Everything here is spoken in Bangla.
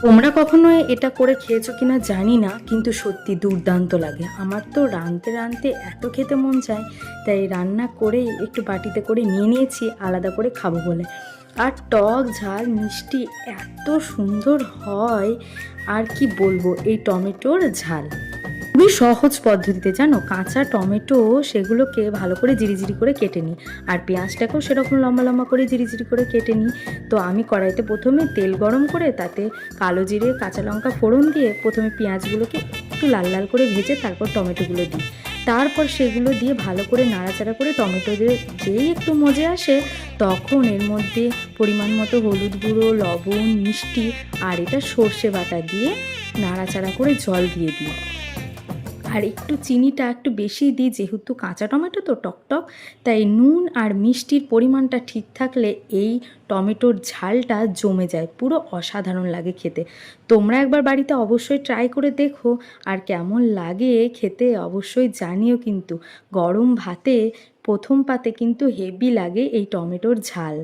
তোমরা কখনো এটা করে খেয়েছো কিনা জানি না, কিন্তু সত্যি দুর্দান্ত লাগে। আমার তো রাঁধতে রাঁধতে এত খেতে মন চায়, তাই রান্না করেই একটু বাটিতে করে নিয়ে নিয়েছি আলাদা করে খাবো বলে। আর টক ঝাল মিষ্টি এত সুন্দর হয়, আর কি বলবো এই টমেটোর ঝাল। খুবই সহজ পদ্ধতিতে জানো, কাঁচা টমেটো সেগুলোকে ভালো করে জিরিজিরি করে কেটে নিই, আর পেঁয়াজটাকেও সেরকম লম্বা লম্বা করে জিরিজিরি করে কেটে নিই। তো আমি কড়াইতে প্রথমে তেল গরম করে তাতে কালো জিরে কাঁচা লঙ্কা ফোড়ন দিয়ে প্রথমে পেঁয়াজগুলোকে একটু লাল লাল করে ভেজে তারপর টমেটোগুলো দিই। তারপর সেগুলো দিয়ে ভালো করে নাড়াচাড়া করে টমেটো দিয়ে যেই একটু মজে আসে, তখন এর মধ্যে পরিমাণ মতো হলুদ গুঁড়ো, লবণ, মিষ্টি আর এটা সর্ষে বাটা দিয়ে নাড়াচাড়া করে জল দিয়ে দিই। আর একটু চিনিটা একটু বেশি দিই, যেহেতু কাঁচা টমেটো তো টকটক, তাই নুন আর মিষ্টির পরিমাণটা ঠিক থাকলে এই টমেটোর ঝালটা জমে যায়, পুরো অসাধারণ লাগে খেতে। তোমরা একবার বাড়িতে অবশ্যই ট্রাই করে দেখো, আর কেমন লাগে খেতে অবশ্যই জানিও কিন্তু। গরম ভাতে প্রথম পাতে কিন্তু হেভি লাগে এই টমেটোর ঝাল।